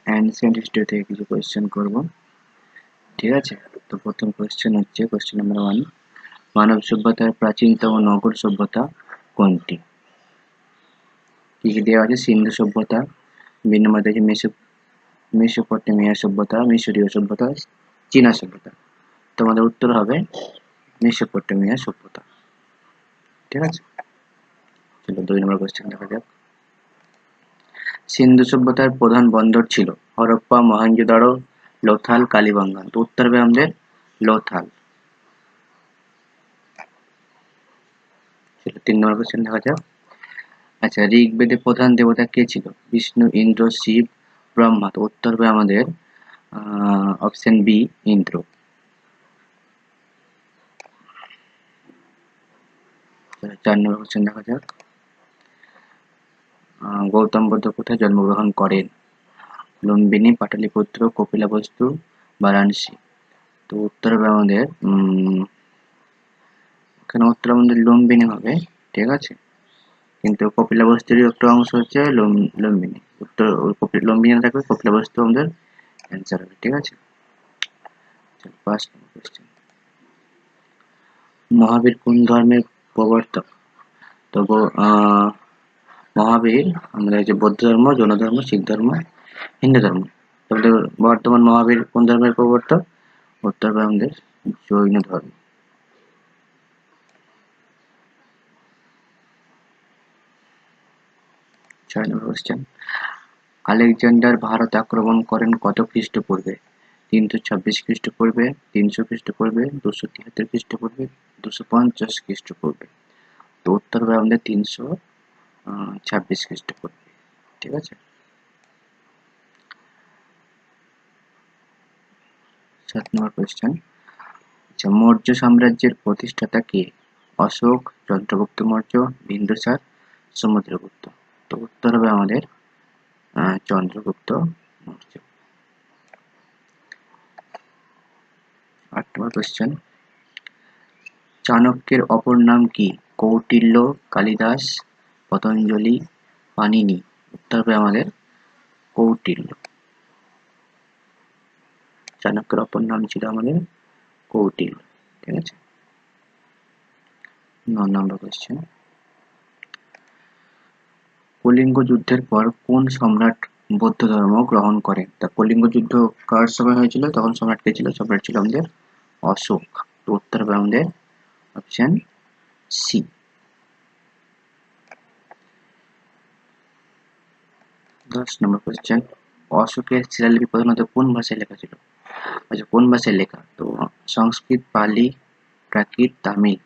Ancient history থেকে কিছু question করব, ঠিক আছে। তো প্রথম কোয়েশ্চেন হচ্ছে কোয়েশ্চেন নাম্বার 1, মানব সভ্যতার প্রাচীনতম নগর সভ্যতা কোনটি? কি কি দেওয়া আছে? সিন্ধু সভ্যতা, বিনিময় আছে মেসোপটেমিয়া সভ্যতা, মিশরীয় সভ্যতা, চীনা সভ্যতা। তোমাদের উত্তর হবে মেসোপটেমিয়া সভ্যতা, ঠিক আছে। চলো 2 নম্বর কোয়েশ্চেন দেখা যাক। সিন্ধু সভ্যতার প্রধান বন্দর ছিল হরপ্পা, মহেঞ্জোদারো, লোথাল, কালীবঙ্গান। তো উত্তর হবে আমাদের লোথাল। চলো 3 নম্বর কোয়েশ্চেন দেখা যাক। আচ্ছা, ঋগ্বেদে প্রধান দেবতা কে ছিল? বিষ্ণু, ইন্দ্র, শিব, ব্রহ্মা। তো উত্তর হবে আমাদের অপশন বি, ইন্দ্র। 4 নম্বর কোয়েশ্চেন দেখা যাক। গৌতম বুদ্ধ কোথায় জন্মগ্রহণ করেন? লুম্বিনী, পাটলিপুত্র, কপিলাবস্তু, বারাণসী। তো উত্তর হবে আমাদের এখানে উত্তর আমাদের লুম্বিনী হবে, ঠিক আছে। কিন্তু কপিলাবস্তুরই একটা অংশ হচ্ছে লুম্বিনী। উত্তর লুম্বিনী থাকবে, কপিলাবস্তু আমাদের অ্যান্সার হবে, ঠিক আছে। 5 নম্বর কোয়েশ্চেন, মহাবীর কোন ধর্মের প্রবর্তক? তো মহাবীর আমাদের যে বৌদ্ধ ধর্ম, জৈন ধর্ম, শিখ ধর্ম, হিন্দু ধর্ম। তাহলে বর্তমান মহাবীর কোন ধর্মের প্রবর্তক? উত্তর হবে আমাদের জৈন ধর্ম। 6 নম্বর কোয়েশ্চেন, আলেকজান্ডার ভারত আক্রমণ করেন কত খ্রিস্টপূর্বে? 326 খ্রিস্টপূর্বে, 300 খ্রিস্টপূর্বে, 273 খ্রিস্টপূর্বে, 250 খ্রিস্টপূর্বে। তো উত্তর হবে আমাদের 326 খ্রিস্টপূর্বে, ঠিক আছে। 7 নম্বর কোয়েশ্চেন, আচ্ছা, মৌর্য সাম্রাজ্যের প্রতিষ্ঠাতা কে? অশোক, চন্দ্রগুপ্ত মৌর্য, বিন্দুসার, সমুদ্রগুপ্ত। তো উত্তর হবে আমাদের চন্দ্রগুপ্ত মৌর্য। 8 নম্বর কোয়েশ্চেন, চাণক্যের অপর নাম কি? কৌটিল্য, কালিদাস, পতঞ্জলি, পাণিনি। উত্তর হবে আমাদের কৌটিল্য। চাণক্যের অপর নাম ছিল আমাদের কৌটিল্য, ঠিক আছে। 9 নম্বর কোয়েশ্চেন, কলিঙ্গ যুদ্ধের পর কোন সম্রাট বৌদ্ধ ধর্ম গ্রহণ করেন? তা কলিঙ্গ যুদ্ধ কার সময় হয়েছিল? তখন সম্রাট কে ছিল? সম্রাট ছিল আমাদের অশোক। তো উত্তর হবে আমাদের অপশন সি। 10 নম্বর কোয়েশ্চেন, অশোকের শিলালিপি প্রধানত কোন ভাষায় লেখা ছিল? আচ্ছা, কোন ভাষায় লেখা? তো সংস্কৃত, পালি, প্রাকৃত, তামিল।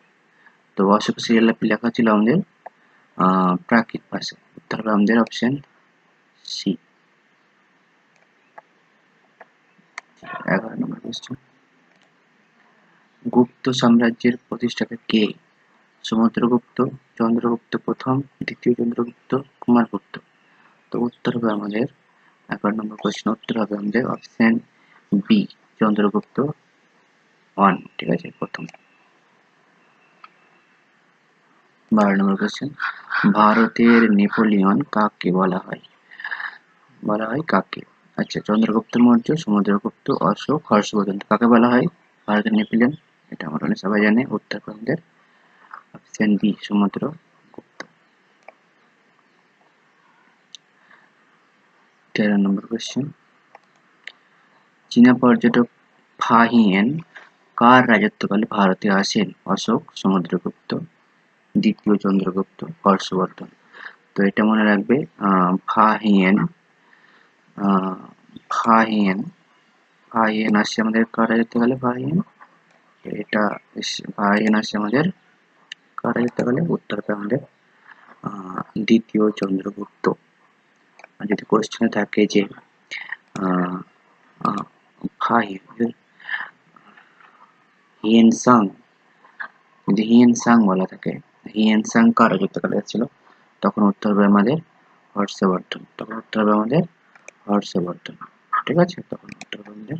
তো অশোকের শিলালিপি লেখা ছিল আমাদের প্রাকৃত ভাষায়। উত্তর হবে আমাদের অপশন সি। 11 নম্বর কোয়েশ্চেন, গুপ্ত সাম্রাজ্যের প্রতিষ্ঠাতা কে? সমুদ্রগুপ্ত, চন্দ্রগুপ্ত প্রথম, দ্বিতীয় চন্দ্রগুপ্ত, কুমারগুপ্ত। তো উত্তর হবে আমাদের 11 নম্বর কোয়েশ্চেন, উত্তর হবে আমাদের অপশন বি, চন্দ্রগুপ্ত 1, ঠিক আছে, প্রথম। 12 নম্বর কোয়েশ্চেন, ভারতের নেপোলিয়ন কাকে বলা হয়? বলা হয় কাকে? আচ্ছা, চন্দ্রগুপ্ত মৌর্য, সমুদ্রগুপ্ত, অশোক, হর্ষবর্ধন। কাকে বলা হয় ভারতের নেপোলিয়ন? এটা আমরা সবাই জানে। উত্তর আমাদের অপশন বি, সমুদ্রগুপ্ত। 13 নম্বর কোয়েশ্চেন, চীনা পর্যটক ফাহিয়েন কার রাজত্বকালে ভারতে আসেন? অশোক, সমুদ্রগুপ্ত, দ্বিতীয় চন্দ্রগুপ্ত, হর্ষবর্ধন। তো এটা মনে রাখবে, ফাহিয়েন ফাহিয়েন ফাহিয়েন আসছে আমাদের কার রাজত্বকালে? ফাহিয়েন এটা ফাহিয়েন আসছে আমাদের কার রাজত্বকালে? উত্তর হবে আমাদের দ্বিতীয় চন্দ্রগুপ্ত। আর যদি কোশ্চেনে থাকে যে হিয়েনসাং, যদি হিয়েনসাং বলা থাকে, হিয়েনসাং কার রাজত্বকালে ছিল, তখন উত্তর হবে আমাদের হর্ষবর্ধন। তখন উত্তর হবে আমাদের হর্ষবর্ধন, ঠিক আছে। তখন উত্তর হবে আমাদের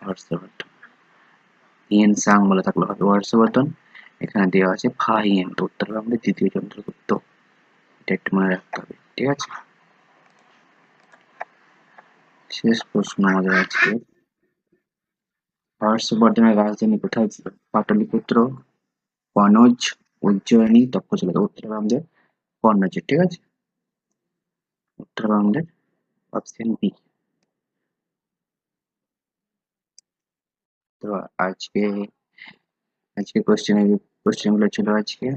হর্ষবর্ধন। হিয়েনসাং বলে থাকলে হবে হর্ষবর্ধন, এখানে দেওয়া আছে ফাহিয়েন। তো উত্তর হবে আমাদের দ্বিতীয় চন্দ্রগুপ্ত। এটা একটু মনে রাখতে হবে, ঠিক আছে। শেষ প্রশ্ন আমাদের আজকে, হর্ষবর্ধনের রাজধানী কোথায় ছিল? পাটলিপুত্র, কনৌজ, উজ্জয়িনী, তক্ষশিলা। উত্তর হবে আমাদের কনৌজ। ঠিক আছে, উত্তর হবে আমাদের অপশন বি। তো আজকে আজকে কোশ্চেন গুলো ছিল আজকে।